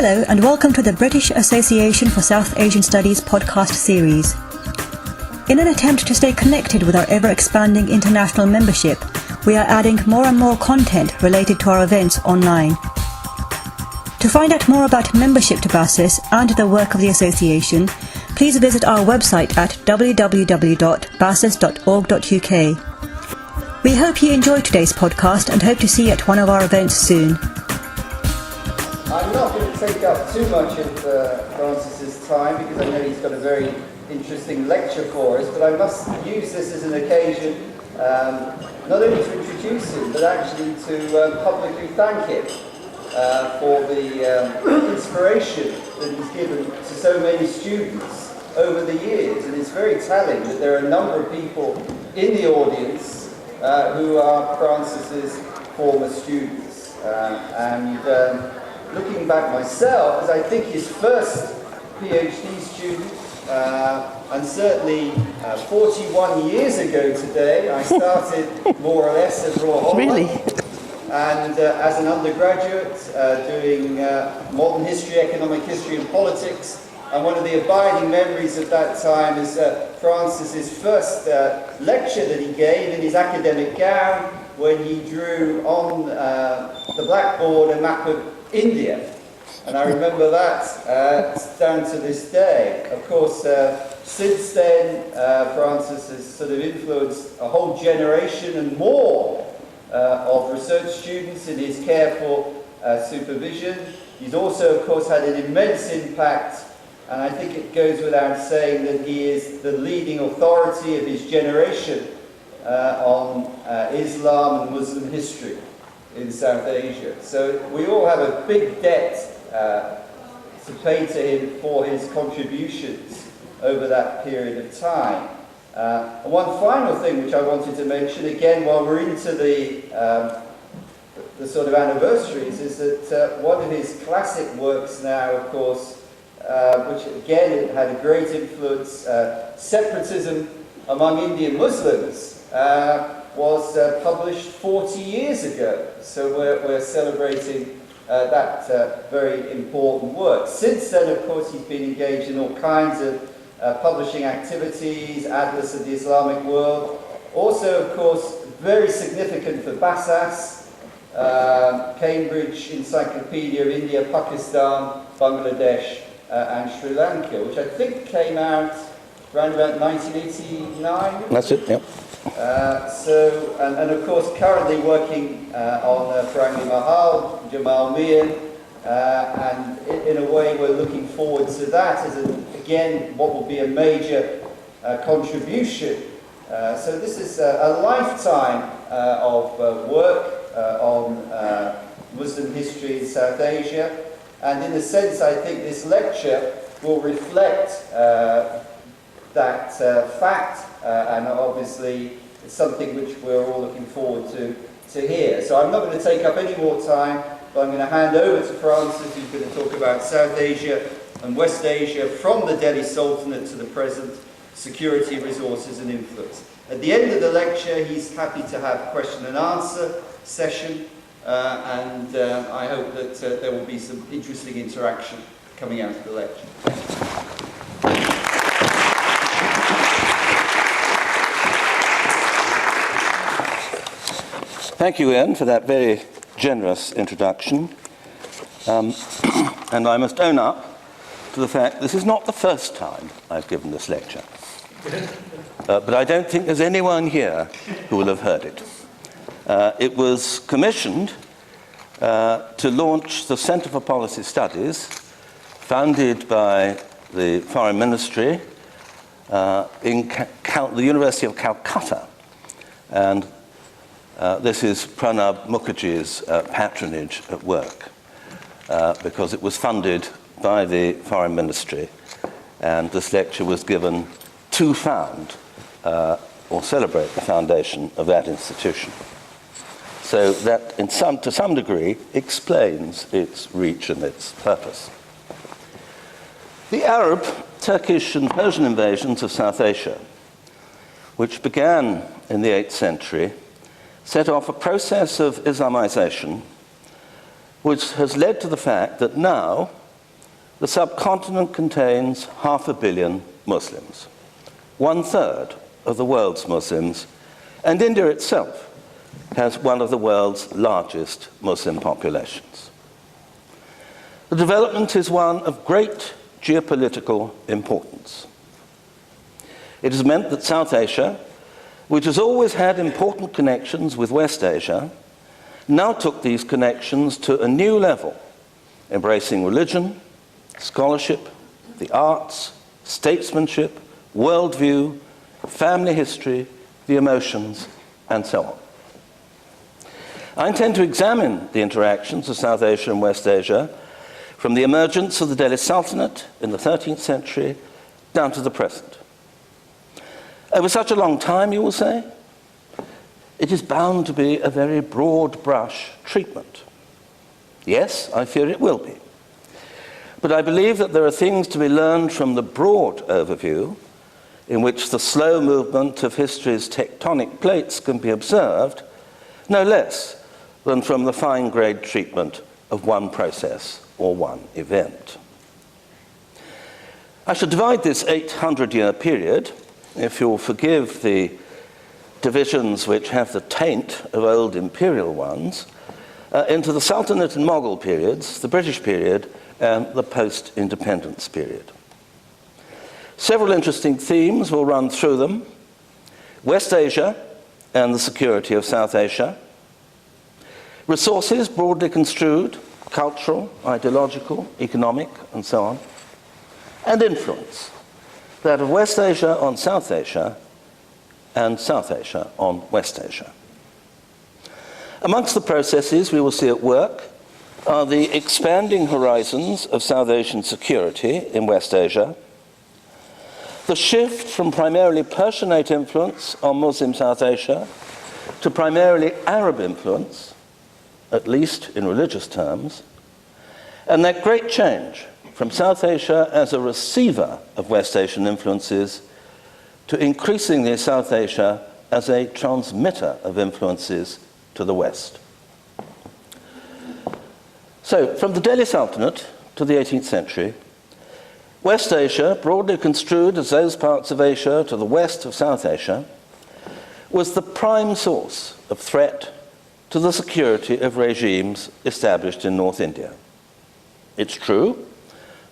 Hello and welcome to the British Association for South Asian Studies podcast series. In an attempt to stay connected with our ever-expanding international membership, we are adding more and more content related to our events online. To find out more about membership to BASAS and the work of the association, please visit our website at www.basas.org.uk. We hope you enjoyed today's podcast and hope to see you at one of our events soon. I'm not going to take up too much of Francis's time because I know he's got a very interesting lecture for us, but I must use this as an occasion not only to introduce him, but actually to publicly thank him for the inspiration that he's given to so many students over the years. And it's very telling that there are a number of people in the audience who are Francis's former students. Looking back myself, as I think his first PhD student, and certainly 41 years ago today, I started more or less at Royal Holloway. Really? And as an undergraduate, doing modern history, economic history and politics. And one of the abiding memories of that time is Francis's first lecture that he gave in his academic gown when he drew on the blackboard a map of India. And I remember that down to this day. Of course, since then, Francis has sort of influenced a whole generation and more of research students in his careful supervision. He's also, of course, had an immense impact, and I think it goes without saying that he is the leading authority of his generation on Islam and Muslim history in South Asia. So we all have a big debt to pay to him for his contributions over that period of time. One final thing which I wanted to mention, again, while we're into the sort of anniversaries, is that one of his classic works now, of course, which again had a great influence, Separatism Among Indian Muslims, was published 40 years ago. So we're celebrating that very important work. Since then, of course, he's been engaged in all kinds of publishing activities, Atlas of the Islamic World. Also, of course, very significant for BASAS, Cambridge Encyclopedia of India, Pakistan, Bangladesh, and Sri Lanka, which I think came out around about 1989. That's it, yep. And of course, currently working on Farangi Mahal, Jamal Mian, and in a way we're looking forward to that as, again, what will be a major contribution. So this is a lifetime of work on Muslim history in South Asia, and in a sense I think this lecture will reflect that fact, and obviously it's something which we're all looking forward to hear. So I'm not going to take up any more time, but I'm going to hand over to Francis, who's going to talk about South Asia and West Asia from the Delhi Sultanate to the present, security, resources and influence. At the end of the lecture, he's happy to have a question and answer session, and I hope that there will be some interesting interaction coming out of the lecture. Thank you, Ian, for that very generous introduction. And I must own up to the fact this is not the first time I've given this lecture. But I don't think there's anyone here who will have heard it. It was commissioned to launch the Centre for Policy Studies, founded by the Foreign Ministry in the University of Calcutta. And this is Pranab Mukherjee's patronage at work, because it was funded by the Foreign Ministry, and this lecture was given to found or celebrate the foundation of that institution. So that, to some degree, explains its reach and its purpose. The Arab, Turkish, and Persian invasions of South Asia, which began in the 8th century, set off a process of Islamization which has led to the fact that now the subcontinent contains 500 million Muslims, 1/3 of the world's Muslims, and India itself has one of the world's largest Muslim populations. The development is one of great geopolitical importance. It has meant that South Asia, which has always had important connections with West Asia, now took these connections to a new level, embracing religion, scholarship, the arts, statesmanship, worldview, family history, the emotions, and so on. I intend to examine the interactions of South Asia and West Asia from the emergence of the Delhi Sultanate in the 13th century down to the present. Over such a long time, you will say, it is bound to be a very broad brush treatment. Yes, I fear it will be. But I believe that there are things to be learned from the broad overview in which the slow movement of history's tectonic plates can be observed, no less than from the fine-grained treatment of one process or one event. I shall divide this 800-year period, if you'll forgive the divisions which have the taint of old imperial ones, into the Sultanate and Mughal periods, the British period, and the post-independence period. Several interesting themes will run through them: West Asia and the security of South Asia, resources broadly construed, cultural, ideological, economic, and so on, and influence, that of West Asia on South Asia and South Asia on West Asia. Amongst the processes we will see at work are the expanding horizons of South Asian security in West Asia, the shift from primarily Persianate influence on Muslim South Asia to primarily Arab influence, at least in religious terms, and that great change from South Asia as a receiver of West Asian influences to increasingly South Asia as a transmitter of influences to the West. So, from the Delhi Sultanate to the 18th century, West Asia, broadly construed as those parts of Asia to the west of South Asia, was the prime source of threat to the security of regimes established in North India. It's true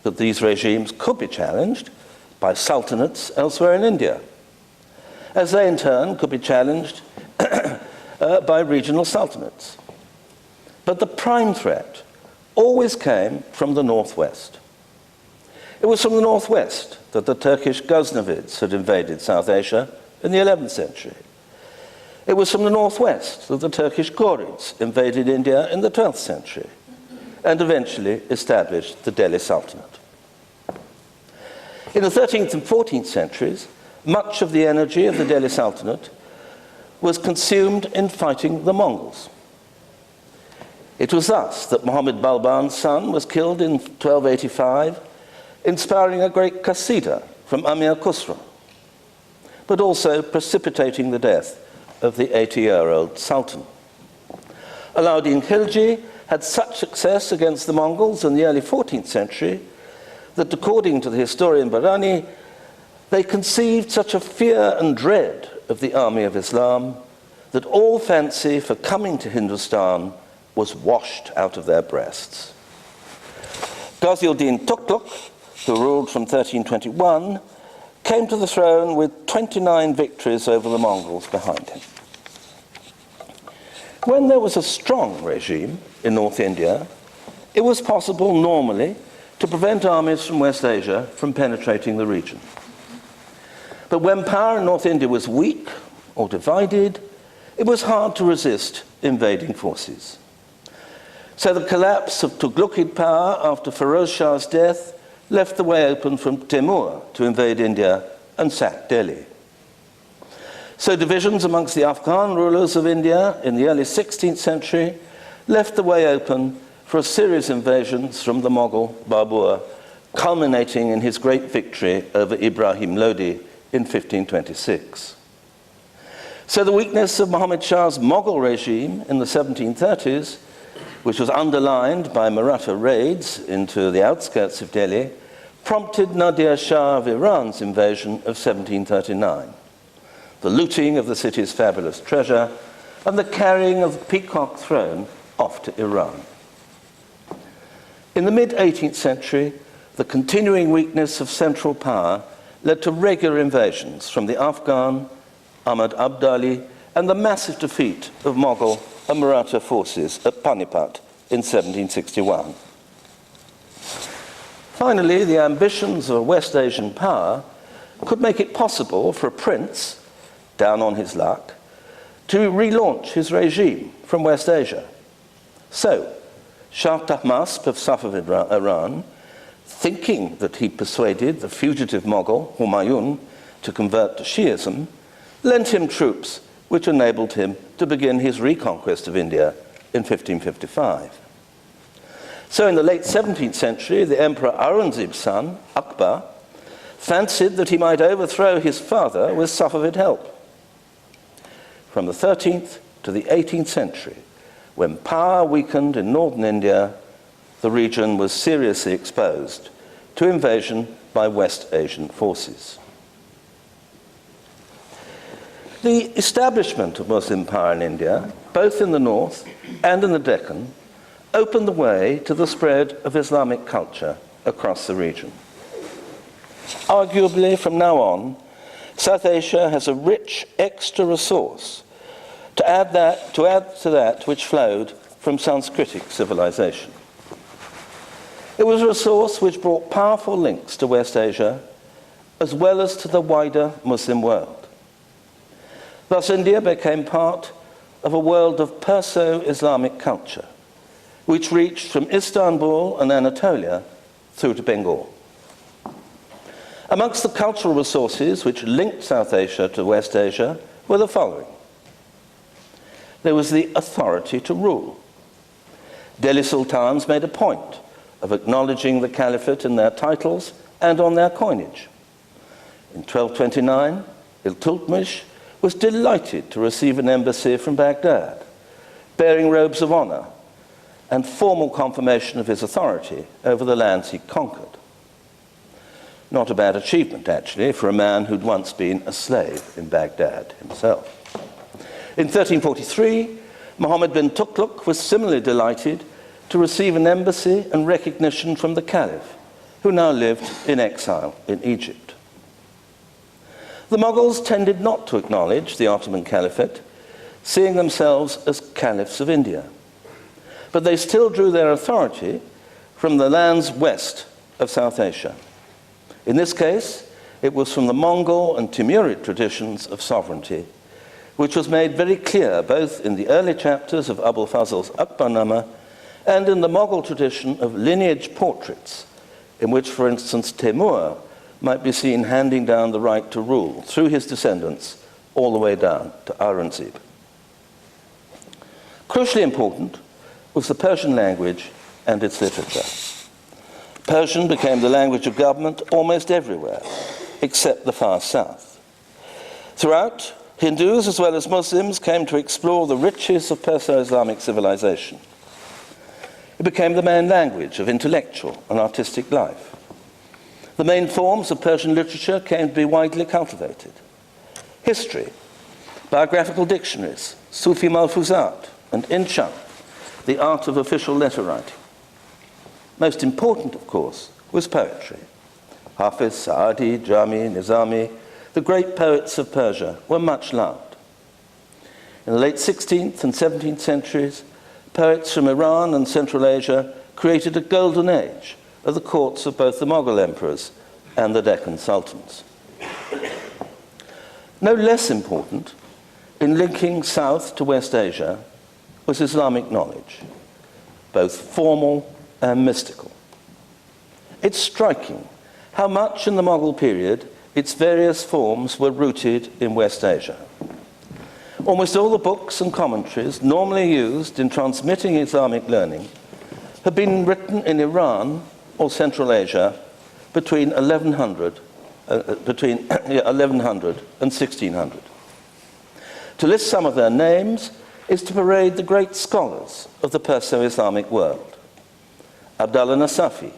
that these regimes could be challenged by sultanates elsewhere in India, as they in turn could be challenged by regional sultanates. But the prime threat always came from the northwest. It was from the northwest that the Turkish Ghaznavids had invaded South Asia in the 11th century. It was from the northwest that the Turkish Ghurids invaded India in the 12th century and eventually established the Delhi Sultanate. In the 13th and 14th centuries, much of the energy of the Delhi Sultanate was consumed in fighting the Mongols. It was thus that Muhammad Balban's son was killed in 1285, inspiring a great qasida from Amir Khusro, but also precipitating the death of the 80-year-old Sultan. Alauddin Khilji had such success against the Mongols in the early 14th century that, according to the historian Barani, they conceived such a fear and dread of the army of Islam that all fancy for coming to Hindustan was washed out of their breasts. Ghazi-ud-Din Tughlaq, who ruled from 1321, came to the throne with 29 victories over the Mongols behind him. When there was a strong regime in North India, it was possible normally to prevent armies from West Asia from penetrating the region. But when power in North India was weak or divided, it was hard to resist invading forces. So the collapse of Tughlaqid power after Firoz Shah's death left the way open for Timur to invade India and sack Delhi. So divisions amongst the Afghan rulers of India in the early 16th century left the way open for a series of invasions from the Mughal Babur, culminating in his great victory over Ibrahim Lodi in 1526. So the weakness of Muhammad Shah's Mughal regime in the 1730s, which was underlined by Maratha raids into the outskirts of Delhi, prompted Nadir Shah of Iran's invasion of 1739, the looting of the city's fabulous treasure, and the carrying of the Peacock throne off to Iran. In the mid-18th century, the continuing weakness of central power led to regular invasions from the Afghan, Ahmad Abdali, and the massive defeat of Mughal and Maratha forces at Panipat in 1761. Finally, the ambitions of a West Asian power could make it possible for a prince, down on his luck, to relaunch his regime from West Asia. So, Shah Tahmasp of Safavid Iran, thinking that he persuaded the fugitive Mughal, Humayun, to convert to Shi'ism, lent him troops which enabled him to begin his reconquest of India in 1555. So in the late 17th century, the Emperor Aurangzeb's son, Akbar, fancied that he might overthrow his father with Safavid help. From the 13th to the 18th century, when power weakened in northern India, the region was seriously exposed to invasion by West Asian forces. The establishment of Muslim power in India, both in the north and in the Deccan, opened the way to the spread of Islamic culture across the region. Arguably, from now on, South Asia has a rich extra resource to add to that which flowed from Sanskritic civilization. It was a resource which brought powerful links to West Asia, as well as to the wider Muslim world. Thus, India became part of a world of Perso-Islamic culture, which reached from Istanbul and Anatolia through to Bengal. Amongst the cultural resources which linked South Asia to West Asia were the following. There was the authority to rule. Delhi sultans made a point of acknowledging the caliphate in their titles and on their coinage. In 1229, Iltutmish was delighted to receive an embassy from Baghdad, bearing robes of honor and formal confirmation of his authority over the lands he conquered. Not a bad achievement, actually, for a man who'd once been a slave in Baghdad himself. In 1343, Muhammad bin Tughlaq was similarly delighted to receive an embassy and recognition from the Caliph, who now lived in exile in Egypt. The Mughals tended not to acknowledge the Ottoman Caliphate, seeing themselves as caliphs of India. But they still drew their authority from the lands west of South Asia. In this case, it was from the Mongol and Timurid traditions of sovereignty, which was made very clear both in the early chapters of Abul Fazl's Akbarnama and in the Mughal tradition of lineage portraits, in which, for instance, Temur might be seen handing down the right to rule through his descendants all the way down to Aurangzeb. Crucially important was the Persian language and its literature. Persian became the language of government almost everywhere, except the far south. Throughout, Hindus as well as Muslims came to explore the riches of Perso-Islamic civilization. It became the main language of intellectual and artistic life. The main forms of Persian literature came to be widely cultivated. History, biographical dictionaries, Sufi Malfuzat, and Insha, the art of official letter writing. Most important, of course, was poetry. Hafiz, Saadi, Jami, Nizami, the great poets of Persia were much loved. In the late 16th and 17th centuries, poets from Iran and Central Asia created a golden age of the courts of both the Mughal emperors and the Deccan sultans. No less important, in linking South to West Asia, was Islamic knowledge, both formal and mystical. It's striking how much in the Mughal period its various forms were rooted in West Asia. Almost all the books and commentaries normally used in transmitting Islamic learning have been written in Iran or Central Asia between 1100 and 1600. To list some of their names, is to parade the great scholars of the Perso-Islamic world. Abdallah Nasafi,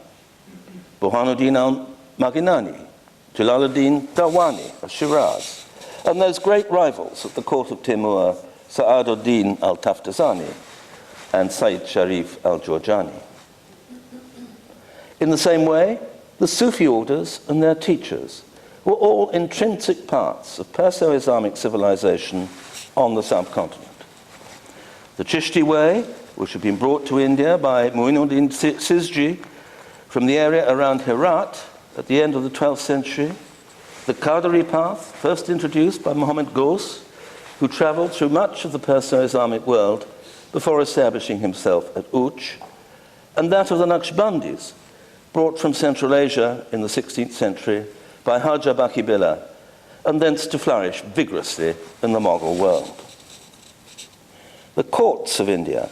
Burhanuddin al-Maghinani, Jalaluddin Dawani of Shiraz, and those great rivals at the court of Timur, Sa'aduddin al-Taftazani and Sayyid Sharif al-Jurjani. In the same way, the Sufi orders and their teachers were all intrinsic parts of Perso-Islamic civilization on the subcontinent. The Chishti way, which had been brought to India by Muinuddin Sizji from the area around Herat at the end of the 12th century, the Qadari path, first introduced by Muhammad Ghaus, who traveled through much of the Perso-Islamic world before establishing himself at Uch, and that of the Naqshbandis, brought from Central Asia in the 16th century by Haja Baki Billah, and thence to flourish vigorously in the Mughal world. The courts of India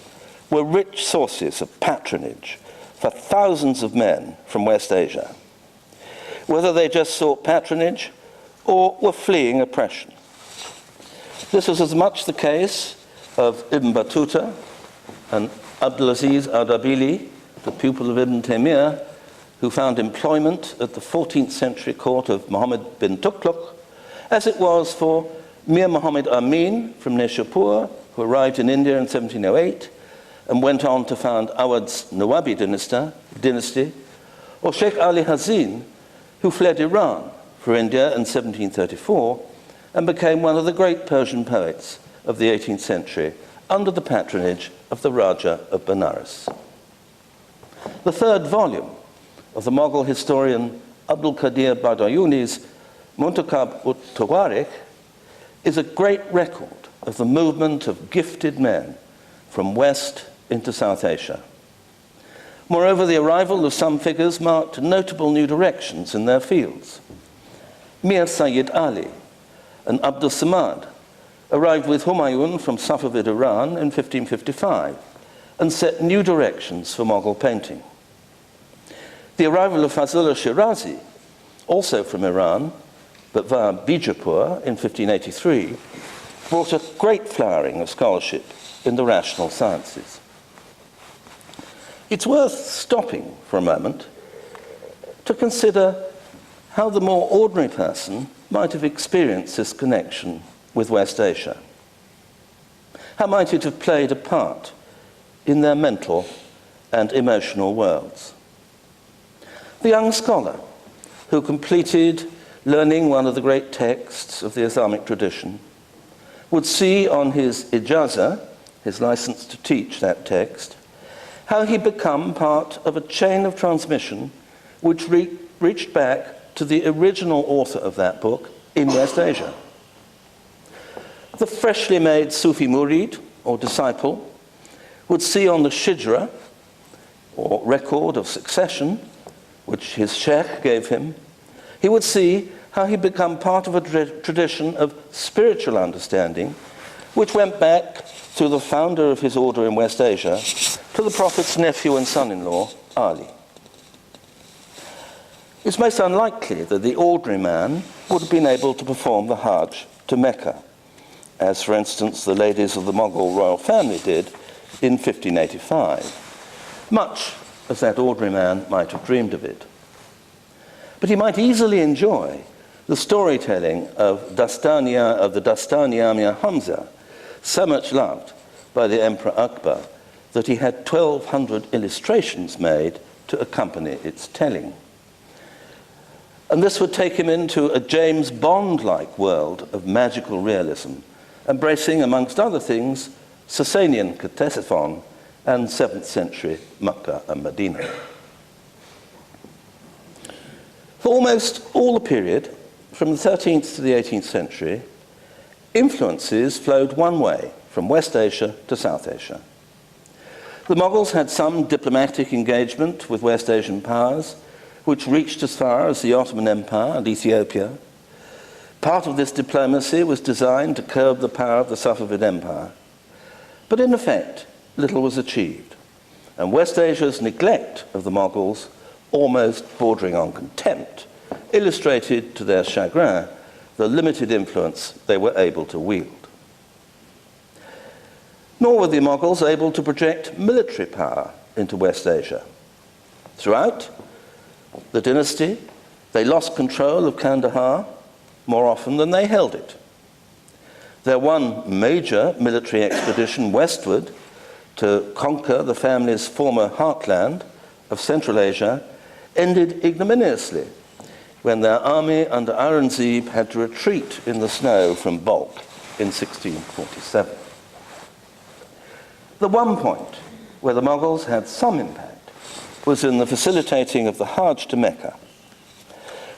were rich sources of patronage for thousands of men from West Asia, whether they just sought patronage or were fleeing oppression. This was as much the case of Ibn Battuta and Abdulaziz al-Dabili, the pupil of Ibn Taymiyyah, who found employment at the 14th century court of Muhammad bin Tughlaq, as it was for Mir Muhammad Amin from Nishapur, who arrived in India in 1708 and went on to found Awad's Nawabi dynasty, or Sheikh Ali Hazin, who fled Iran for India in 1734 and became one of the great Persian poets of the 18th century under the patronage of the Raja of Benares. The third volume of the Mughal historian Abdul Qadir Badayuni's Muntakab ut-Tawarikh is a great record of the movement of gifted men from West into South Asia. Moreover, the arrival of some figures marked notable new directions in their fields. Mir Sayyid Ali and Abdul Samad arrived with Humayun from Safavid Iran in 1555 and set new directions for Mughal painting. The arrival of Fazl al-Shirazi, also from Iran, but via Bijapur in 1583, brought a great flowering of scholarship in the rational sciences. It's worth stopping for a moment to consider how the more ordinary person might have experienced this connection with West Asia. How might it have played a part in their mental and emotional worlds? The young scholar who completed learning one of the great texts of the Islamic tradition would see on his ijazah, his license to teach that text, how he become part of a chain of transmission which reached back to the original author of that book in West Asia. The freshly made Sufi murid, or disciple, would see on the shijra, or record of succession, which his sheikh gave him, he would see how he become part of a tradition of spiritual understanding, which went back through the founder of his order in West Asia to the Prophet's nephew and son-in-law, Ali. It's most unlikely that the ordinary man would have been able to perform the Hajj to Mecca, as, for instance, the ladies of the Mughal royal family did in 1585, much as that ordinary man might have dreamed of it. But he might easily enjoy the storytelling of the Dastani-Amir Hamza, so much loved by the Emperor Akbar that he had 1,200 illustrations made to accompany its telling. And this would take him into a James Bond-like world of magical realism, embracing, amongst other things, Sasanian Ctesiphon and 7th century Makkah and Medina. For almost all the period, from the 13th to the 18th century, influences flowed one way, from West Asia to South Asia. The Mughals had some diplomatic engagement with West Asian powers, which reached as far as the Ottoman Empire and Ethiopia. Part of this diplomacy was designed to curb the power of the Safavid Empire. But in effect, little was achieved, and West Asia's neglect of the Mughals, almost bordering on contempt, illustrated to their chagrin the limited influence they were able to wield. Nor were the Mughals able to project military power into West Asia. Throughout the dynasty, they lost control of Kandahar more often than they held it. Their one major military expedition westward to conquer the family's former heartland of Central Asia ended ignominiously when their army under Aurangzeb had to retreat in the snow from Balkh in 1647. The one point where the Mughals had some impact was in the facilitating of the Hajj to Mecca.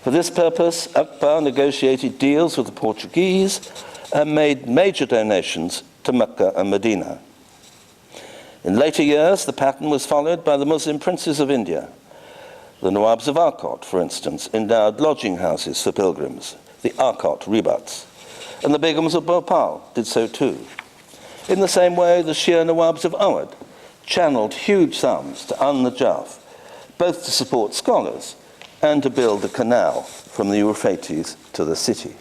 For this purpose, Akbar negotiated deals with the Portuguese and made major donations to Mecca and Medina. In later years, the pattern was followed by the Muslim princes of India. The Nawabs of Arcot, for instance, endowed lodging houses for pilgrims, the Arcot rebats, and the Begums of Bhopal did so too. In the same way, the Shia Nawabs of Awadh channeled huge sums to Al-Najaf, both to support scholars and to build a canal from the Euphrates to the city.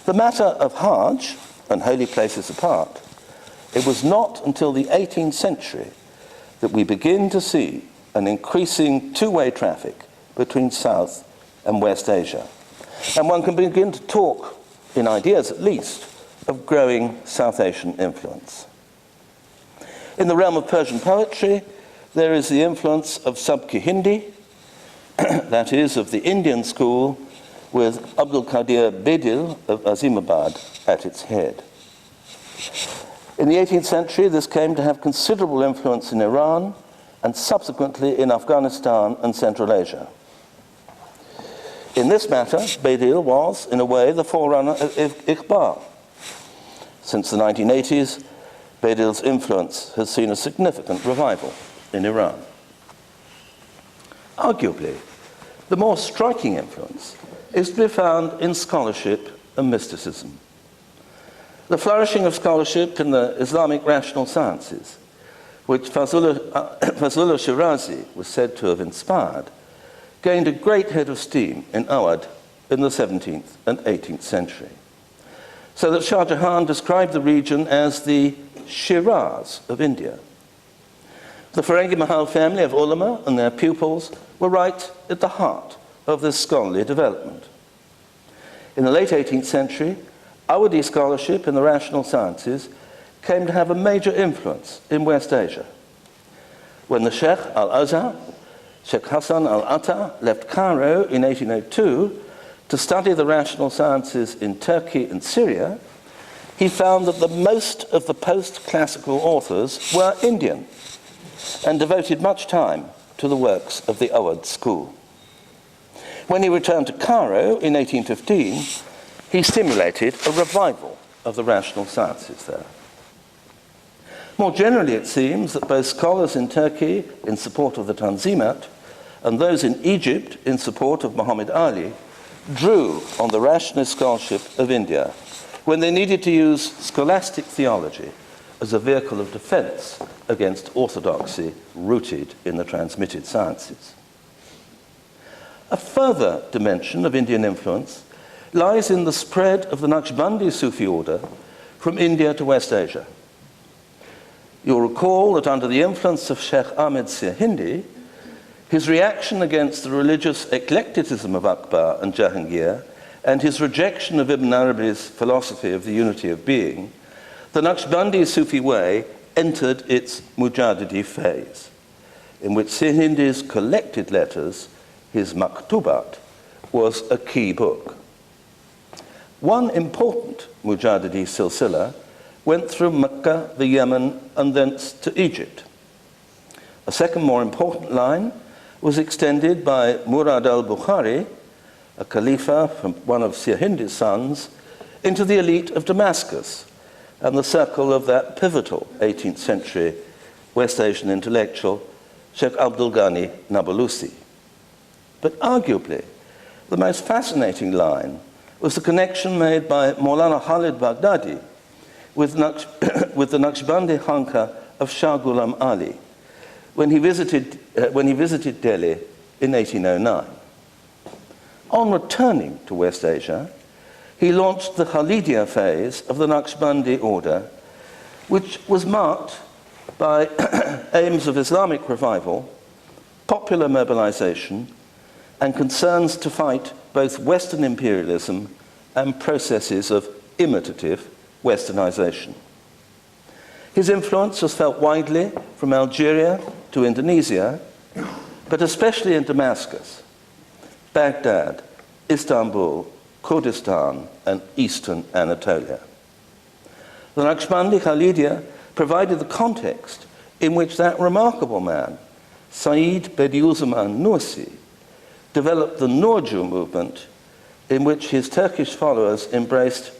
The matter of Hajj and holy places apart, it was not until the 18th century that we begin to see an increasing two-way traffic between South and West Asia. And one can begin to talk, in ideas at least, of growing South Asian influence. In the realm of Persian poetry, there is the influence of Sabki Hindi, that is, of the Indian school, with Abdul Qadir Bedil of Azimabad at its head. In the 18th century, this came to have considerable influence in Iran and subsequently in Afghanistan and Central Asia. In this matter, Bedil was, in a way, the forerunner of Iqbal. Since the 1980s, Bedil's influence has seen a significant revival in Iran. Arguably, the more striking influence is to be found in scholarship and mysticism. The flourishing of scholarship in the Islamic rational sciences, which Fazlullah Shirazi was said to have inspired, gained a great head of steam in Awadh in the 17th and 18th century, so that Shah Jahan described the region as the Shiraz of India. The Ferengi Mahal family of ulama and their pupils were right at the heart of this scholarly development. In the late 18th century, Awadhi scholarship in the rational sciences came to have a major influence in West Asia. When the Sheikh al-Azhar, Sheikh Hassan al-Atta, left Cairo in 1802 to study the rational sciences in Turkey and Syria, he found that the most of the post-classical authors were Indian and devoted much time to the works of the Awadh school. When he returned to Cairo in 1815, he stimulated a revival of the rational sciences there. More generally, it seems that both scholars in Turkey in support of the Tanzimat and those in Egypt in support of Muhammad Ali drew on the rationalist scholarship of India when they needed to use scholastic theology as a vehicle of defense against orthodoxy rooted in the transmitted sciences. A further dimension of Indian influence lies in the spread of the Naqshbandi Sufi order from India to West Asia. You'll recall that under the influence of Sheikh Ahmed Sir Hindi, his reaction against the religious eclecticism of Akbar and Jahangir and his rejection of Ibn Arabi's philosophy of the unity of being, the Naqshbandi Sufi way entered its Mujaddidi phase, in which Sir Hindi's collected letters, his Maktubat, was a key book. One important Mujaddidi silsila went through Mecca, the Yemen, and thence to Egypt. A second, more important line was extended by Murad al-Bukhari, a Khalifa from one of Sir Hindi's sons, into the elite of Damascus and the circle of that pivotal 18th century West Asian intellectual, Sheikh Abdul Ghani Nabulusi. But arguably, the most fascinating line was the connection made by Maulana Khalid Baghdadi with the Naqshbandi Khanqa of Shah Ghulam Ali when he visited Delhi in 1809. On returning to West Asia, he launched the Khalidiyya phase of the Naqshbandi order which was marked by aims of Islamic revival, popular mobilization, and concerns to fight both Western imperialism and processes of imitative Westernization. His influence was felt widely from Algeria to Indonesia, but especially in Damascus, Baghdad, Istanbul, Kurdistan, and eastern Anatolia. The Naqshbandi Khalidia provided the context in which that remarkable man, Said Bediüzzaman Nursi, developed the Nurcu movement, in which his Turkish followers embraced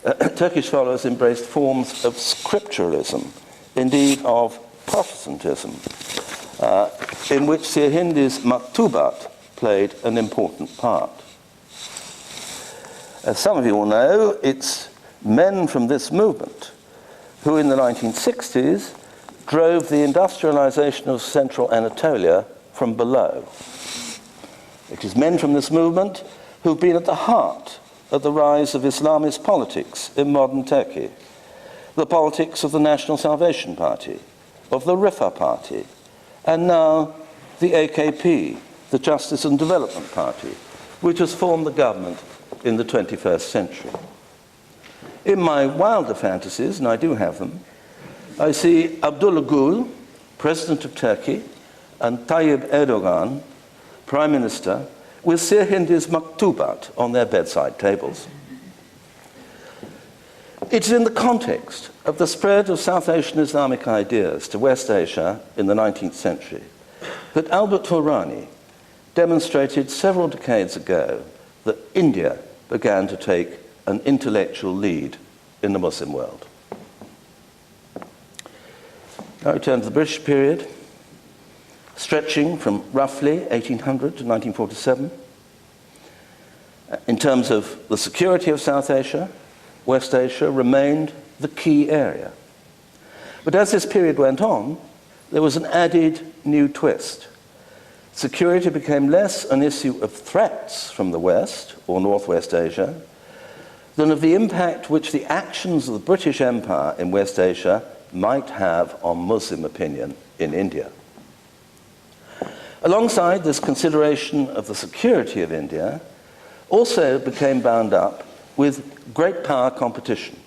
forms of scripturalism, indeed of Protestantism, in which Sirhindi's Maktubat played an important part. As some of you will know, it's men from this movement who in the 1960s drove the industrialization of central Anatolia from below. It is men from this movement who've been at the heart of the rise of Islamist politics in modern Turkey, the politics of the National Salvation Party, of the Rifa Party, and now the AKP, the Justice and Development Party, which has formed the government in the 21st century. In my wilder fantasies, and I do have them, I see Abdullah Gül, President of Turkey, and Tayyip Erdogan, Prime Minister, with Sirhindi's Maktubat on their bedside tables. It is in the context of the spread of South Asian Islamic ideas to West Asia in the 19th century that Albert Turani demonstrated several decades ago that India began to take an intellectual lead in the Muslim world. Now we turn to the British period, stretching from roughly 1800 to 1947. In terms of the security of South Asia, West Asia remained the key area. But as this period went on, there was an added new twist. Security became less an issue of threats from the West or Northwest Asia than of the impact which the actions of the British Empire in West Asia might have on Muslim opinion in India. Alongside this consideration of the security of India, also became bound up with great power competition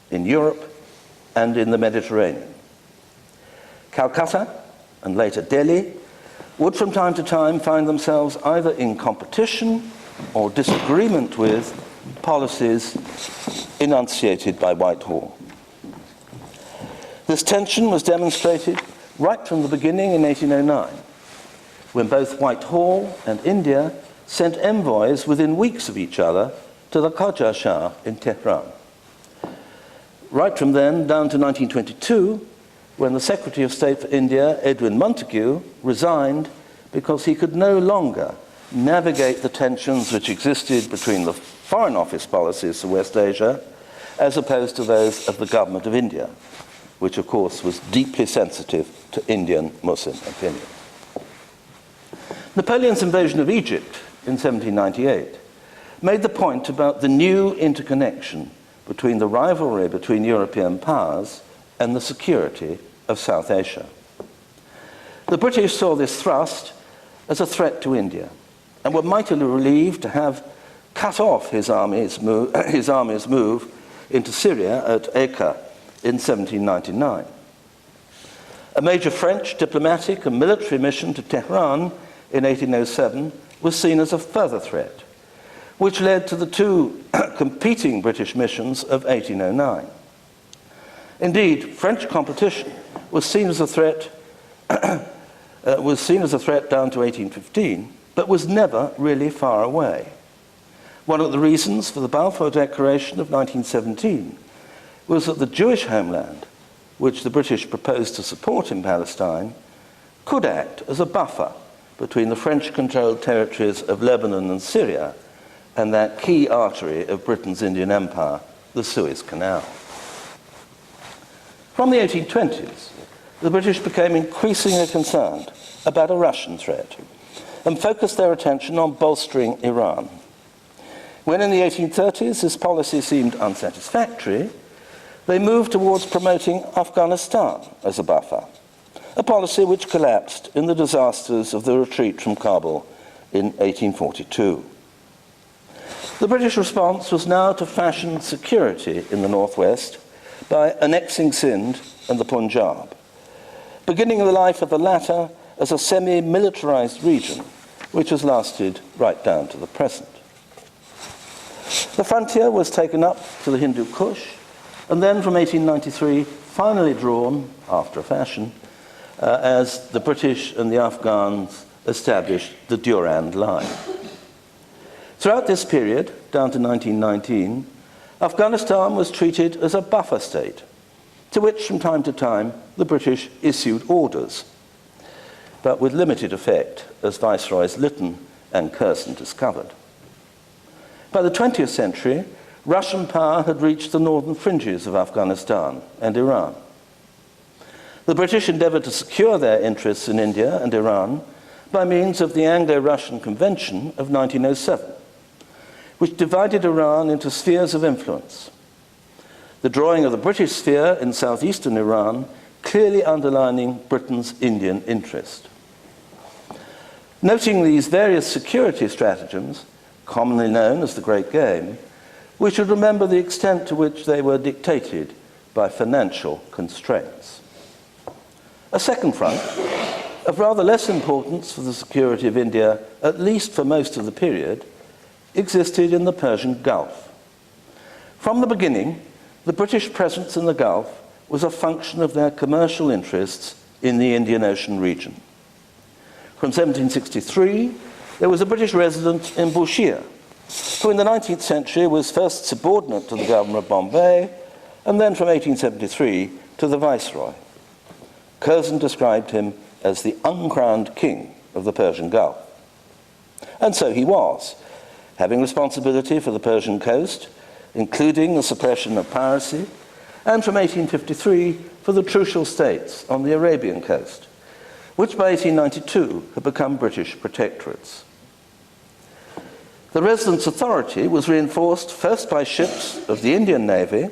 in Europe and in the Mediterranean. Calcutta, and later Delhi, would from time to time find themselves either in competition or disagreement with policies enunciated by Whitehall. This tension was demonstrated right from the beginning in 1809, when both Whitehall and India sent envoys within weeks of each other to the Qajar Shah in Tehran. Right from then down to 1922, when the Secretary of State for India, Edwin Montagu, resigned because he could no longer navigate the tensions which existed between the Foreign Office policies of West Asia as opposed to those of the government of India, which of course was deeply sensitive to Indian Muslim opinion. Napoleon's invasion of Egypt in 1798 made the point about the new interconnection between the rivalry between European powers and the security of South Asia. The British saw this thrust as a threat to India and were mightily relieved to have cut off his army's move into Syria at Acre in 1799. A major French diplomatic and military mission to Tehran in 1807 was seen as a further threat, which led to the two competing British missions of 1809. Indeed, French competition was seen as a threat down to 1815, but was never really far away. One of the reasons for the Balfour Declaration of 1917 was that the Jewish homeland, which the British proposed to support in Palestine, could act as a buffer between the French-controlled territories of Lebanon and Syria and that key artery of Britain's Indian Empire, the Suez Canal. From the 1820s, the British became increasingly concerned about a Russian threat and focused their attention on bolstering Iran. When in the 1830s this policy seemed unsatisfactory, they moved towards promoting Afghanistan as a buffer, a policy which collapsed in the disasters of the retreat from Kabul in 1842. The British response was now to fashion security in the northwest by annexing Sindh and the Punjab, beginning the life of the latter as a semi-militarized region, which has lasted right down to the present. The frontier was taken up to the Hindu Kush, and then from 1893 finally drawn, after a fashion, as the British and the Afghans established the Durand Line. Throughout this period, down to 1919, Afghanistan was treated as a buffer state, to which from time to time the British issued orders, but with limited effect, as Viceroys Lytton and Curzon discovered. By the 20th century, Russian power had reached the northern fringes of Afghanistan and Iran. The British endeavored to secure their interests in India and Iran by means of the Anglo-Russian Convention of 1907, which divided Iran into spheres of influence. The drawing of the British sphere in southeastern Iran clearly underlining Britain's Indian interest. Noting these various security stratagems, commonly known as the Great Game, we should remember the extent to which they were dictated by financial constraints. A second front, of rather less importance for the security of India, at least for most of the period, existed in the Persian Gulf. From the beginning, the British presence in the Gulf was a function of their commercial interests in the Indian Ocean region. From 1763, there was a British resident in Bushehr, who in the 19th century was first subordinate to the governor of Bombay, and then from 1873 to the viceroy. Curzon described him as the uncrowned king of the Persian Gulf. And so he was, having responsibility for the Persian coast, including the suppression of piracy, and from 1853 for the Trucial States on the Arabian coast, which by 1892 had become British protectorates. The residence authority was reinforced first by ships of the Indian Navy,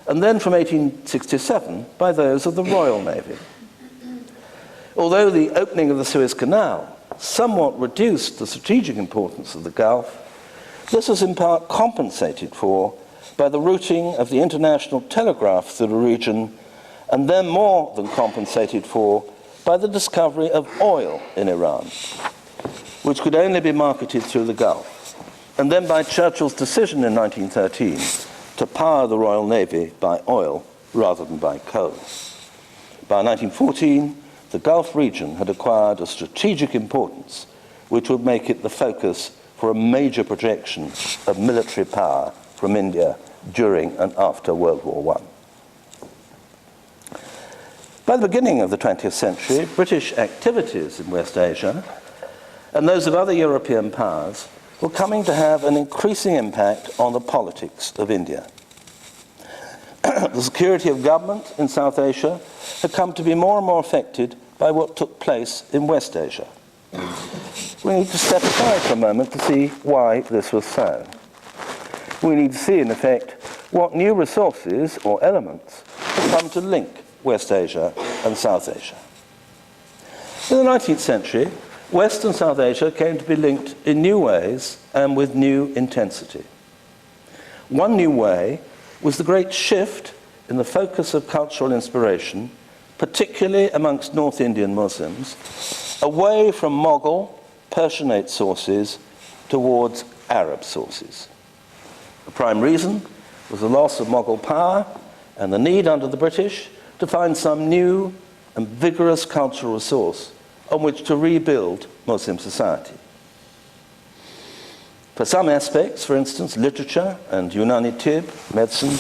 and then from 1867 by those of the Royal Navy. Although the opening of the Suez Canal somewhat reduced the strategic importance of the Gulf, this was in part compensated for by the routing of the international telegraph through the region, and then more than compensated for by the discovery of oil in Iran, which could only be marketed through the Gulf, and then by Churchill's decision in 1913 to power the Royal Navy by oil rather than by coal. By 1914, the Gulf region had acquired a strategic importance which would make it the focus for a major projection of military power from India during and after World War I. By the beginning of the 20th century, British activities in West Asia and those of other European powers were coming to have an increasing impact on the politics of India. The security of government in South Asia had come to be more and more affected by what took place in West Asia. We need to step aside for a moment to see why this was so. We need to see, in effect, what new resources or elements have come to link West Asia and South Asia. In the 19th century, West and South Asia came to be linked in new ways and with new intensity. One new way was the great shift in the focus of cultural inspiration, particularly amongst North Indian Muslims, away from Mughal, Persianate sources towards Arab sources. The prime reason was the loss of Mughal power and the need under the British to find some new and vigorous cultural resource on which to rebuild Muslim society. For some aspects, for instance, literature and Unani Tib, medicine,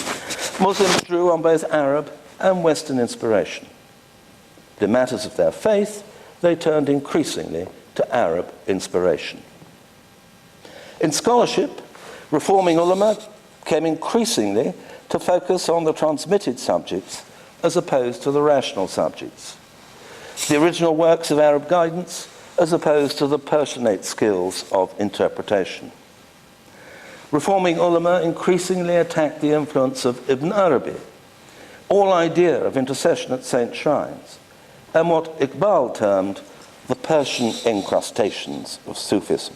Muslims drew on both Arab and Western inspiration. In matters of their faith, they turned increasingly to Arab inspiration. In scholarship, reforming ulama came increasingly to focus on the transmitted subjects as opposed to the rational subjects, the original works of Arab guidance as opposed to the Persianate skills of interpretation. Reforming ulama increasingly attacked the influence of Ibn Arabi all idea of intercession at saint shrines, and what Iqbal termed the Persian encrustations of Sufism.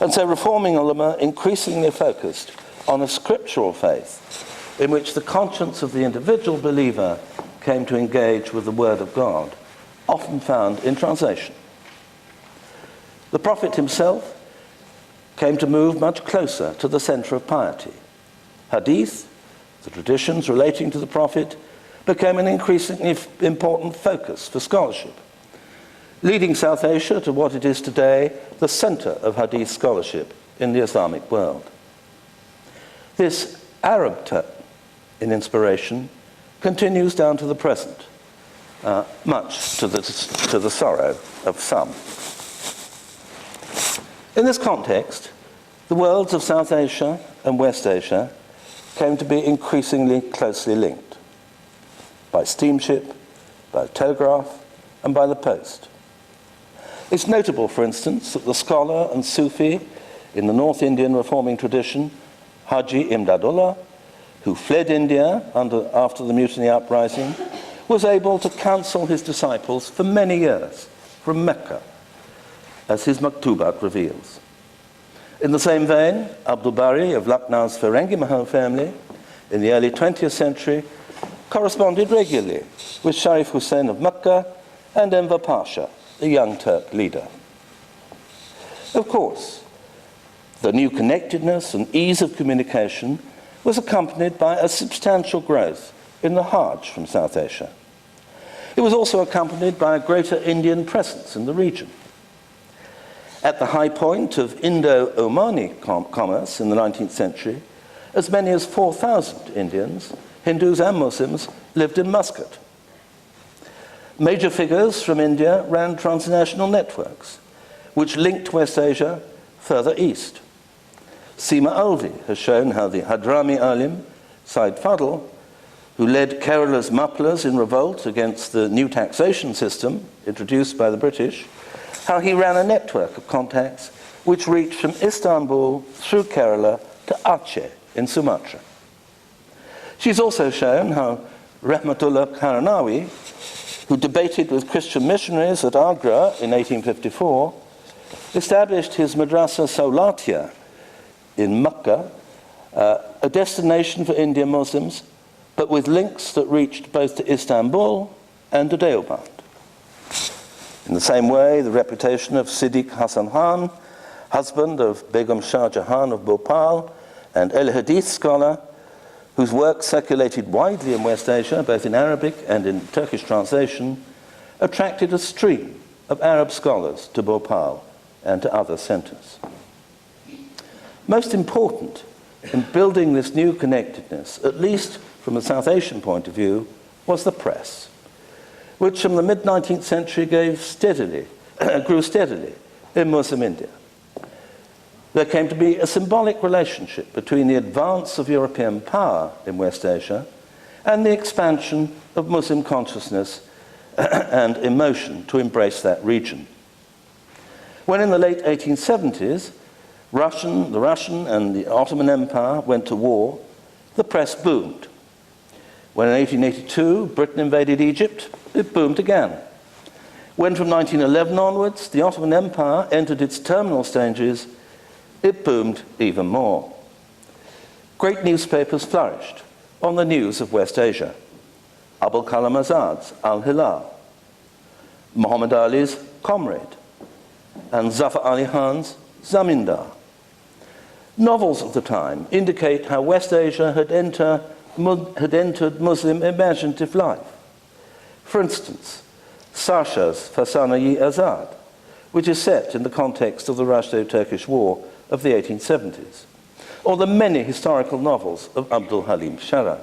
And so reforming ulama increasingly focused on a scriptural faith in which the conscience of the individual believer came to engage with the Word of God, often found in translation. The Prophet himself came to move much closer to the center of piety. Hadith, the traditions relating to the Prophet, became an increasingly important focus for scholarship, leading South Asia to what it is today, the center of Hadith scholarship in the Islamic world. This Arab turn in inspiration continues down to the present, much to the sorrow of some. In this context, the worlds of South Asia and West Asia came to be increasingly closely linked by steamship, by telegraph, and by the post. It's notable, for instance, that the scholar and Sufi in the North Indian reforming tradition, Haji Imdadullah, who fled India after the Mutiny Uprising, was able to counsel his disciples for many years from Mecca, as his Maktubat reveals. In the same vein, Abdul Bari of Lucknow's Ferengi Mahal family in the early 20th century corresponded regularly with Sharif Hussain of Mecca and Enver Pasha, the young Turk leader. Of course, the new connectedness and ease of communication was accompanied by a substantial growth in the Hajj from South Asia. It was also accompanied by a greater Indian presence in the region. At the high point of Indo-Omani commerce in the 19th century, as many as 4,000 Indians, Hindus and Muslims, lived in Muscat. Major figures from India ran transnational networks, which linked West Asia further east. Seema Alvi has shown how the Hadrami alim, Said Fadl, who led Kerala's Maplas in revolt against the new taxation system introduced by the British, how he ran a network of contacts which reached from Istanbul through Kerala to Aceh in Sumatra. She's also shown how Rahmatullah Karanawi, who debated with Christian missionaries at Agra in 1854, established his Madrasa Saulatia in Mecca, a destination for Indian Muslims, but with links that reached both to Istanbul and to Deoband. In the same way, the reputation of Siddiq Hasan Khan, husband of Begum Shah Jahan of Bhopal, and El-Hadith scholar, whose work circulated widely in West Asia, both in Arabic and in Turkish translation, attracted a stream of Arab scholars to Bhopal and to other centers. Most important in building this new connectedness, at least from a South Asian point of view, was the press, which from the mid-19th century grew steadily in Muslim India. There came to be a symbolic relationship between the advance of European power in West Asia and the expansion of Muslim consciousness and emotion to embrace that region. When in the late 1870s, the Russian and the Ottoman Empire went to war, the press boomed. When in 1882 Britain invaded Egypt, it boomed again. When from 1911 onwards the Ottoman Empire entered its terminal stages, it boomed even more. Great newspapers flourished on the news of West Asia. Abul Kalam Azad's Al-Hilal, Muhammad Ali's Comrade, and Zafar Ali Khan's Zamindar. Novels of the time indicate how West Asia had entered Muslim imaginative life. For instance, Sarsha's Fasana-i Azad, which is set in the context of the Russo-Turkish War of the 1870s, or the many historical novels of Abdul Halim Shara.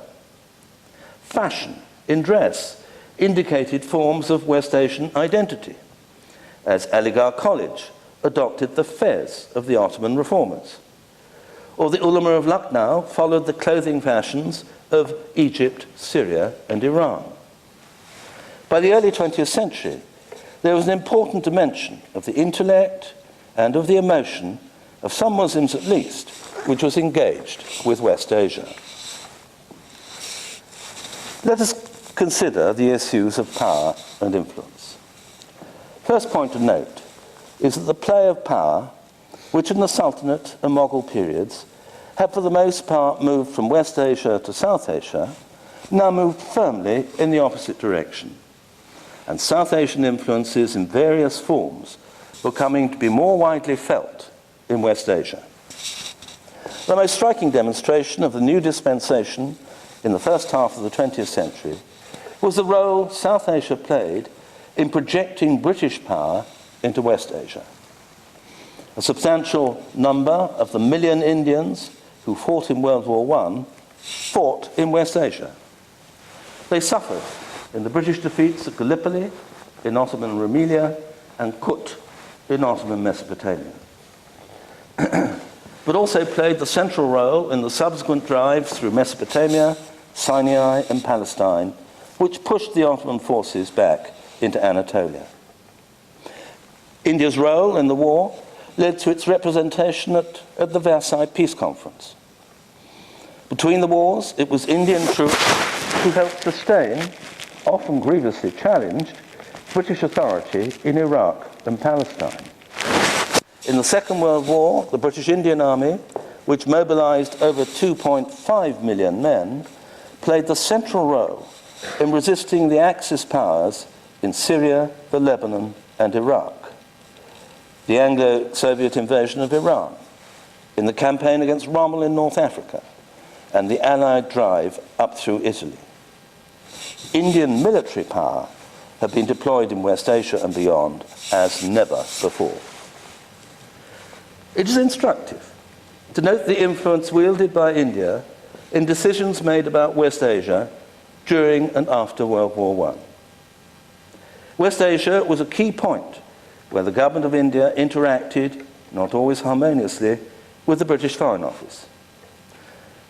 Fashion in dress indicated forms of West Asian identity, as Aligarh College adopted the fez of the Ottoman reformers, or the ulama of Lucknow followed the clothing fashions of Egypt, Syria, and Iran. By the early 20th century, there was an important dimension of the intellect and of the emotion of some Muslims at least, which was engaged with West Asia. Let us consider the issues of power and influence. First point to note is that the play of power, which in the Sultanate and Mughal periods had for the most part moved from West Asia to South Asia, now moved firmly in the opposite direction. And South Asian influences in various forms were coming to be more widely felt in West Asia. The most striking demonstration of the new dispensation in the first half of the 20th century was the role South Asia played in projecting British power into West Asia. A substantial number of the million Indians who fought in World War I fought in West Asia. They suffered in the British defeats at Gallipoli, in Ottoman Rumelia, and Kut in Ottoman Mesopotamia. But also played the central role in the subsequent drives through Mesopotamia, Sinai, and Palestine, which pushed the Ottoman forces back into Anatolia. India's role in the war led to its representation at the Versailles Peace Conference. Between the wars, it was Indian troops who helped sustain, often grievously challenged, British authority in Iraq and Palestine. In the Second World War, the British Indian Army, which mobilized over 2.5 million men, played the central role in resisting the Axis powers in Syria, the Lebanon, and Iraq. The Anglo-Soviet invasion of Iran, in the campaign against Rommel in North Africa, and the Allied drive up through Italy. Indian military power had been deployed in West Asia and beyond as never before. It is instructive to note the influence wielded by India in decisions made about West Asia during and after World War I. West Asia was a key point where the government of India interacted, not always harmoniously, with the British Foreign Office.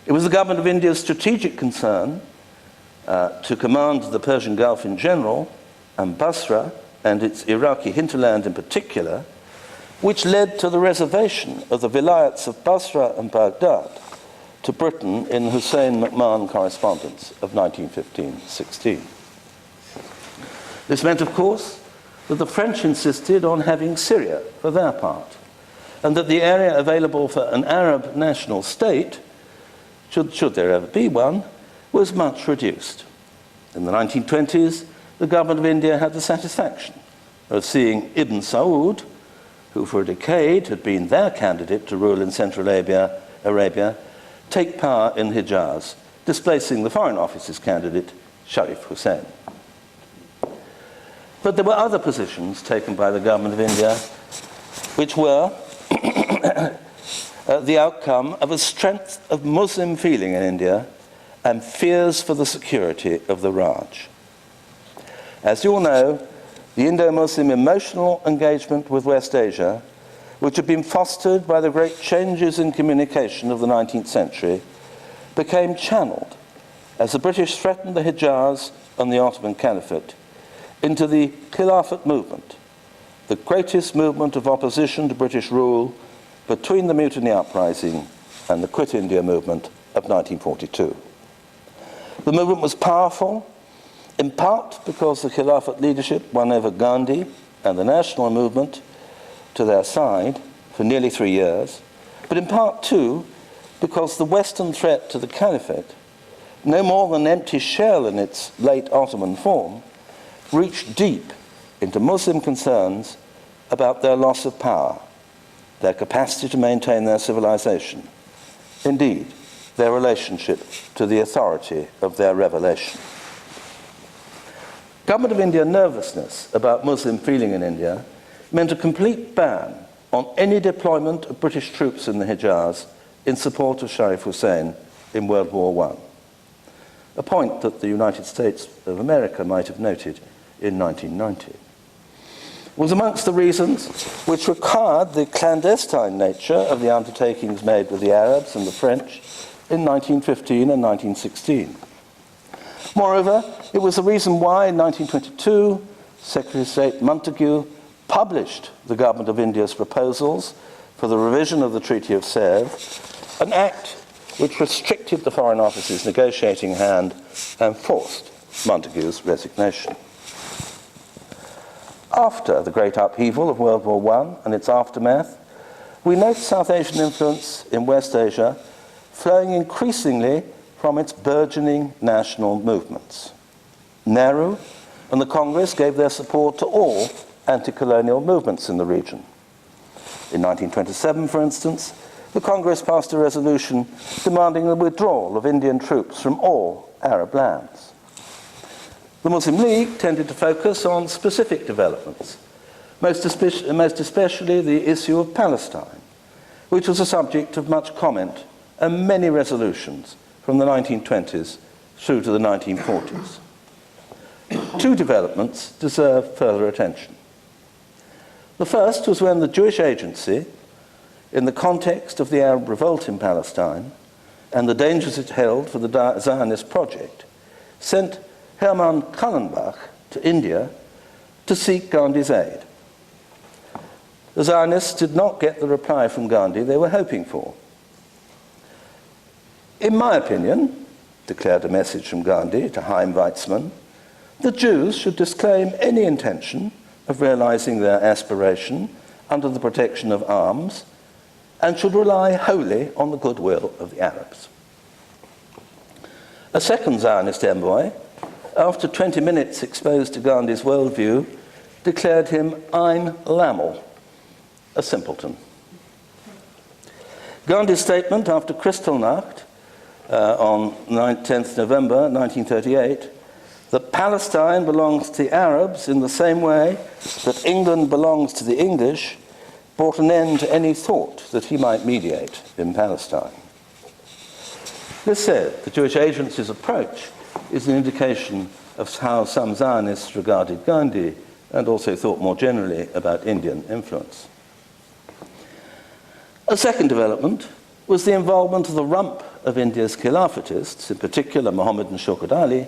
It was the government of India's strategic concern to command the Persian Gulf in general, and Basra and its Iraqi hinterland in particular, which led to the reservation of the vilayats of Basra and Baghdad to Britain in the Hussein-McMahon correspondence of 1915-16. This meant, of course, that the French insisted on having Syria for their part, and that the area available for an Arab national state, should there ever be one, was much reduced. In the 1920s, the government of India had the satisfaction of seeing Ibn Saud, who for a decade had been their candidate to rule in Central Arabia, take power in Hijaz, displacing the Foreign Office's candidate, Sharif Hussain. But there were other positions taken by the government of India which were the outcome of a strength of Muslim feeling in India and fears for the security of the Raj. As you all know, the Indo-Muslim emotional engagement with West Asia, which had been fostered by the great changes in communication of the 19th century, became channeled as the British threatened the Hijaz and the Ottoman Caliphate into the Khilafat movement, the greatest movement of opposition to British rule between the Mutiny Uprising and the Quit India movement of 1942. The movement was powerful, in part because the Khilafat leadership won over Gandhi and the national movement to their side for nearly 3 years, but in part too because the Western threat to the Caliphate, no more than an empty shell in its late Ottoman form, reached deep into Muslim concerns about their loss of power, their capacity to maintain their civilization, indeed, their relationship to the authority of their revelation. Government of India nervousness about Muslim feeling in India meant a complete ban on any deployment of British troops in the Hijaz in support of Sharif Hussain in World War I, a point that the United States of America might have noted in 1990. Was amongst the reasons which required the clandestine nature of the undertakings made with the Arabs and the French in 1915 and 1916. Moreover, it was the reason why in 1922 Secretary of State Montagu published the Government of India's proposals for the revision of the Treaty of Sèvres, an act which restricted the Foreign Office's negotiating hand and forced Montagu's resignation. After the great upheaval of World War I and its aftermath, we note South Asian influence in West Asia flowing increasingly from its burgeoning national movements. Nehru and the Congress gave their support to all anti-colonial movements in the region. In 1927, for instance, the Congress passed a resolution demanding the withdrawal of Indian troops from all Arab lands. The Muslim League tended to focus on specific developments, most especially the issue of Palestine, which was a subject of much comment and many resolutions from the 1920s through to the 1940s. Two developments deserve further attention. The first was when the Jewish Agency, in the context of the Arab revolt in Palestine and the dangers it held for the Zionist project, sent Hermann Kallenbach to India to seek Gandhi's aid. The Zionists did not get the reply from Gandhi they were hoping for. In my opinion, declared a message from Gandhi to Chaim Weizmann, the Jews should disclaim any intention of realizing their aspiration under the protection of arms and should rely wholly on the goodwill of the Arabs. A second Zionist envoy, after 20 minutes exposed to Gandhi's worldview, declared him ein Lammel, a simpleton. Gandhi's statement after Kristallnacht on 10th November 1938, that Palestine belongs to the Arabs in the same way that England belongs to the English, brought an end to any thought that he might mediate in Palestine. This said, the Jewish Agency's approach is an indication of how some Zionists regarded Gandhi and also thought more generally about Indian influence. A second development was the involvement of the rump of India's Khilafatists, in particular Muhammad and Shaukat Ali,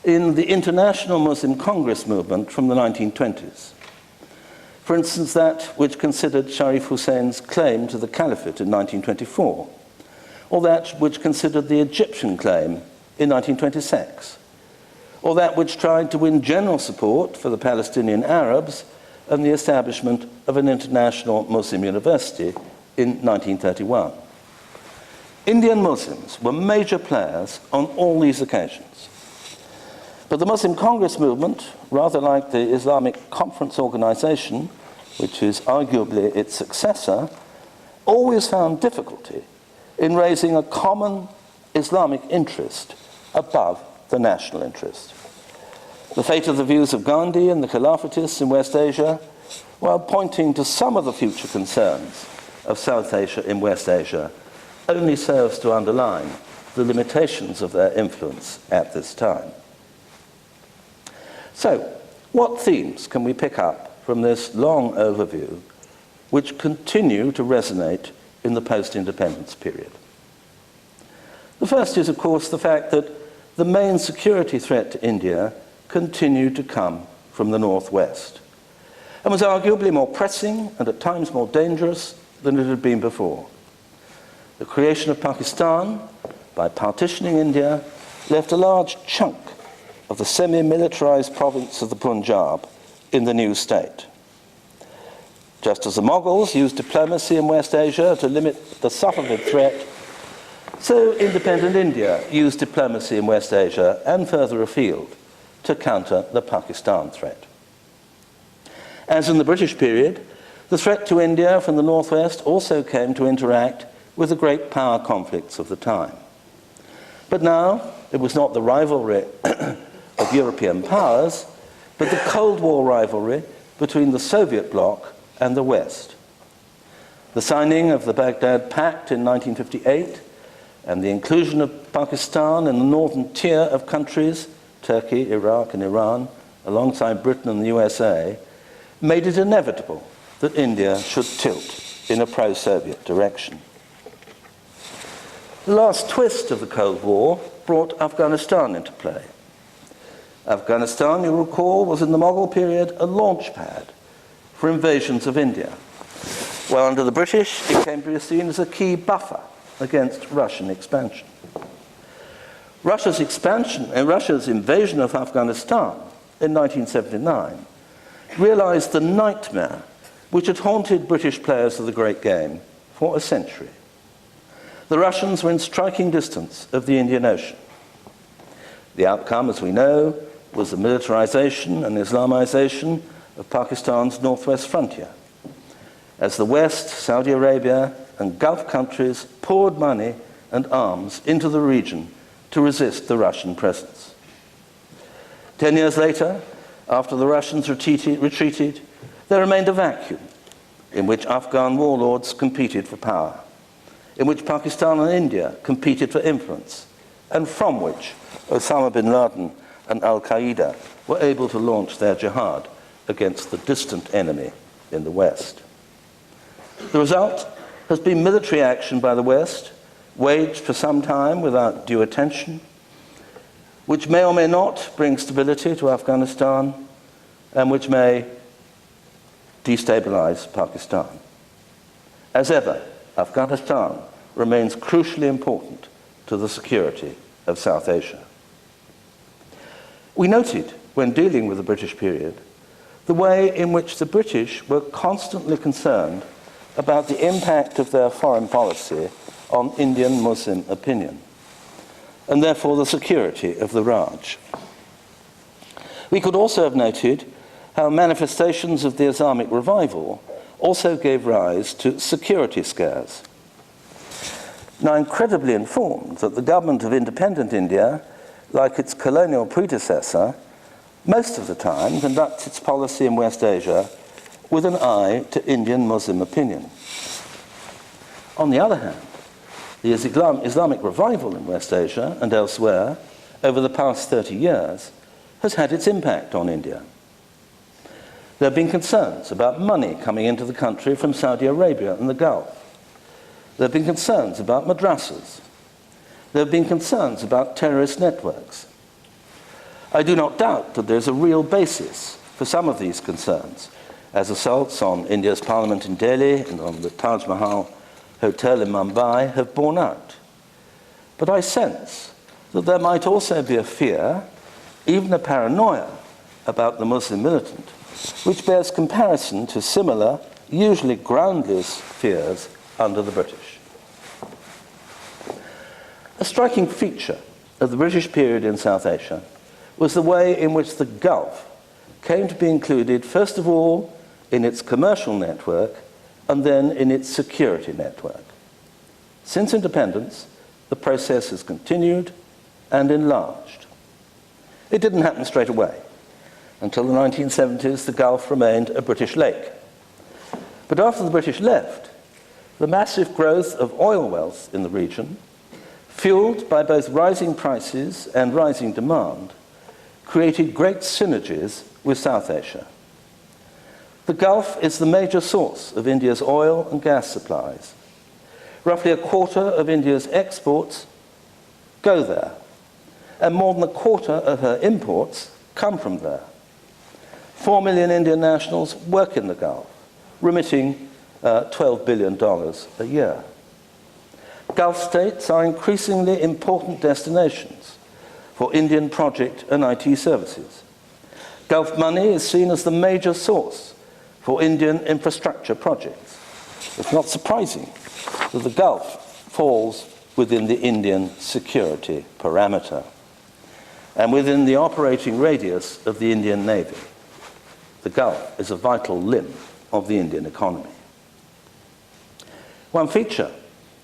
in the International Muslim Congress movement from the 1920s. For instance, that which considered Sharif Hussein's claim to the caliphate in 1924, or that which considered the Egyptian claim in 1926, or that which tried to win general support for the Palestinian Arabs and the establishment of an international Muslim university in 1931. Indian Muslims were major players on all these occasions. But the Muslim Congress movement, rather like the Islamic Conference Organization, which is arguably its successor, always found difficulty in raising a common Islamic interest above the national interest. The fate of the views of Gandhi and the Khilafatists in West Asia, while pointing to some of the future concerns of South Asia in West Asia, only serves to underline the limitations of their influence at this time. So, what themes can we pick up from this long overview which continue to resonate in the post-independence period? The first is, of course, the fact that the main security threat to India continued to come from the northwest and was arguably more pressing and at times more dangerous than it had been before. The creation of Pakistan, by partitioning India, left a large chunk of the semi-militarized province of the Punjab in the new state. Just as the Mughals used diplomacy in West Asia to limit the Safavid threat, so independent India used diplomacy in West Asia and further afield to counter the Pakistan threat. As in the British period, the threat to India from the northwest also came to interact with the great power conflicts of the time. But now, it was not the rivalry of European powers, but the Cold War rivalry between the Soviet bloc and the West. The signing of the Baghdad Pact in 1958 and the inclusion of Pakistan in the northern tier of countries, Turkey, Iraq, and Iran, alongside Britain and the USA, made it inevitable that India should tilt in a pro-Soviet direction. The last twist of the Cold War brought Afghanistan into play. Afghanistan, you'll recall, was in the Mughal period a launch pad for invasions of India, while under the British it came to be seen as a key buffer against Russian expansion. Russia's expansion and Russia's invasion of Afghanistan in 1979 realized the nightmare which had haunted British players of the Great Game for a century. The Russians were in striking distance of the Indian Ocean. The outcome, as we know, was the militarization and Islamization of Pakistan's northwest frontier, as the West, Saudi Arabia, and Gulf countries poured money and arms into the region to resist the Russian presence. 10 years later, after the Russians retreated, there remained a vacuum in which Afghan warlords competed for power, in which Pakistan and India competed for influence, and from which Osama bin Laden and Al-Qaeda were able to launch their jihad against the distant enemy in the West. The result has been military action by the West, waged for some time without due attention, which may or may not bring stability to Afghanistan, and which may destabilize Pakistan. As ever, Afghanistan remains crucially important to the security of South Asia. We noted, when dealing with the British period, the way in which the British were constantly concerned about the impact of their foreign policy on Indian Muslim opinion, and therefore the security of the Raj. We could also have noted how manifestations of the Islamic revival also gave rise to security scares. Now, incredibly informed that the government of independent India, like its colonial predecessor, most of the time conducts its policy in West Asia with an eye to Indian Muslim opinion. On the other hand, the Islamic revival in West Asia and elsewhere over the past 30 years has had its impact on India. There have been concerns about money coming into the country from Saudi Arabia and the Gulf. There have been concerns about madrasas. There have been concerns about terrorist networks. I do not doubt that there's a real basis for some of these concerns, as assaults on India's parliament in Delhi and on the Taj Mahal Hotel in Mumbai have borne out. But I sense that there might also be a fear, even a paranoia, about the Muslim militant, which bears comparison to similar, usually groundless fears under the British. A striking feature of the British period in South Asia was the way in which the Gulf came to be included, first of all, in its commercial network and then in its security network. Since independence, the process has continued and enlarged. It didn't happen straight away. Until the 1970s, the Gulf remained a British lake. But after the British left, the massive growth of oil wealth in the region, fueled by both rising prices and rising demand, created great synergies with South Asia. The Gulf is the major source of India's oil and gas supplies. Roughly a quarter of India's exports go there, and more than a quarter of her imports come from there. 4 million Indian nationals work in the Gulf, remitting $12 billion a year. Gulf states are increasingly important destinations for Indian project and IT services. Gulf money is seen as the major source for Indian infrastructure projects. It's not surprising that the Gulf falls within the Indian security parameter and within the operating radius of the Indian Navy. The Gulf is a vital limb of the Indian economy. One feature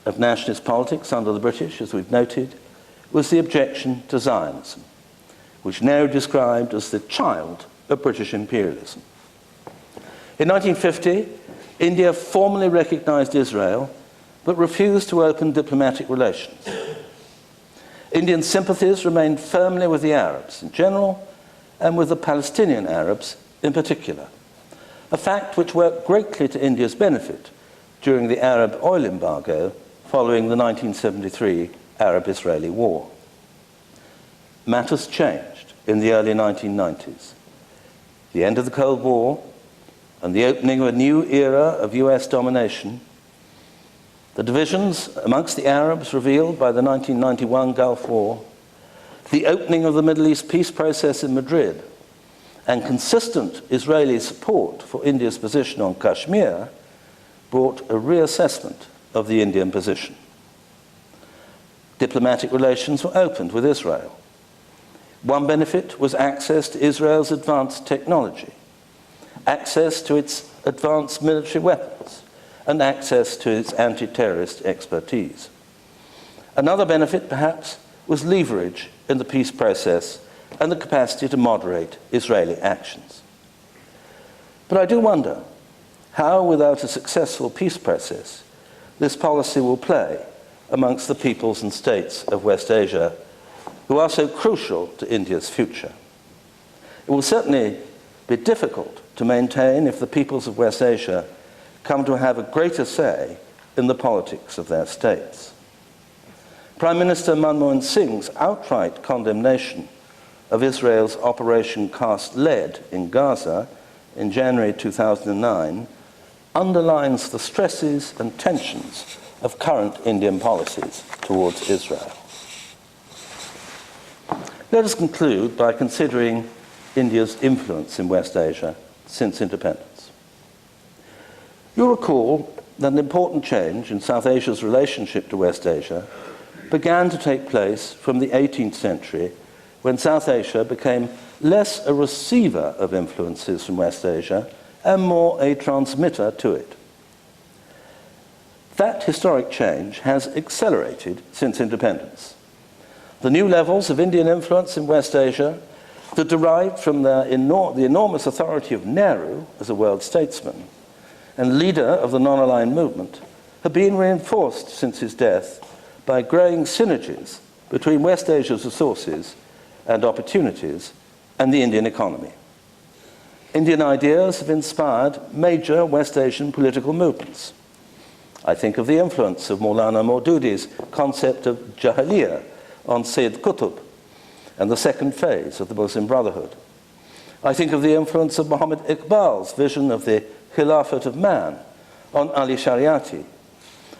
of nationalist politics under the British, as we've noted, was the objection to Zionism, which Nehru described as the child of British imperialism. In 1950, India formally recognized Israel, but refused to open diplomatic relations. Indian sympathies remained firmly with the Arabs in general, and with the Palestinian Arabs in particular, a fact which worked greatly to India's benefit during the Arab oil embargo following the 1973 Arab-Israeli War. Matters changed in the early 1990s. The end of the Cold War and the opening of a new era of US domination, the divisions amongst the Arabs revealed by the 1991 Gulf War, the opening of the Middle East peace process in Madrid, and consistent Israeli support for India's position on Kashmir brought a reassessment of the Indian position. Diplomatic relations were opened with Israel. One benefit was access to Israel's advanced technology, access to its advanced military weapons, and access to its anti-terrorist expertise. Another benefit, perhaps, was leverage in the peace process and the capacity to moderate Israeli actions. But I do wonder how, without a successful peace process, this policy will play amongst the peoples and states of West Asia who are so crucial to India's future. It will certainly be difficult to maintain if the peoples of West Asia come to have a greater say in the politics of their states. Prime Minister Manmohan Singh's outright condemnation of Israel's Operation Cast Lead in Gaza in January 2009 underlines the stresses and tensions of current Indian policies towards Israel. Let us conclude by considering India's influence in West Asia since independence. You'll recall that an important change in South Asia's relationship to West Asia began to take place from the 18th century, when South Asia became less a receiver of influences from West Asia and more a transmitter to it. That historic change has accelerated since independence. The new levels of Indian influence in West Asia that derived from the enormous authority of Nehru as a world statesman and leader of the non-aligned movement have been reinforced since his death by growing synergies between West Asia's resources and opportunities and the Indian economy. Indian ideas have inspired major West Asian political movements. I think of the influence of Maulana Maududi's concept of Jahiliyyah on Sayyid Qutb and the second phase of the Muslim Brotherhood. I think of the influence of Muhammad Iqbal's vision of the Khilafat of Man on Ali Shariati,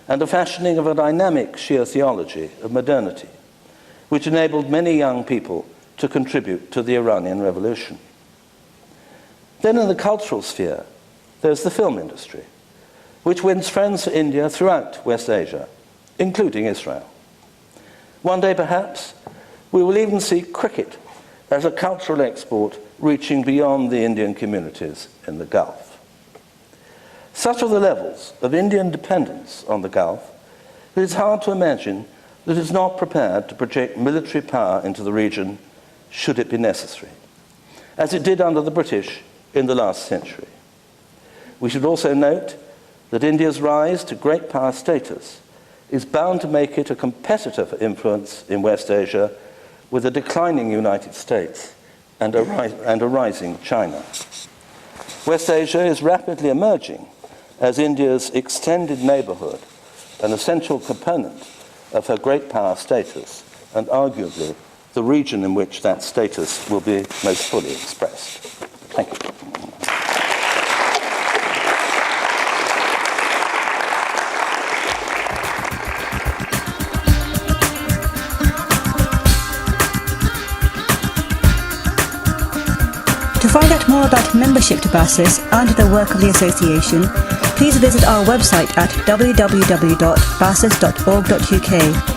and the fashioning of a dynamic Shia theology of modernity, which enabled many young people to contribute to the Iranian Revolution. Then in the cultural sphere, there's the film industry, which wins friends for India throughout West Asia, including Israel. One day, perhaps, we will even see cricket as a cultural export reaching beyond the Indian communities in the Gulf. Such are the levels of Indian dependence on the Gulf that it's hard to imagine that it's not prepared to project military power into the region should it be necessary, as it did under the British in the last century. We should also note that India's rise to great power status is bound to make it a competitor for influence in West Asia with a declining United States and a rising China. West Asia is rapidly emerging as India's extended neighborhood, an essential component of her great power status, and arguably the region in which that status will be most fully expressed. Thank you. To find out more about membership to BASAS and the work of the association, please visit our website at www.basas.org.uk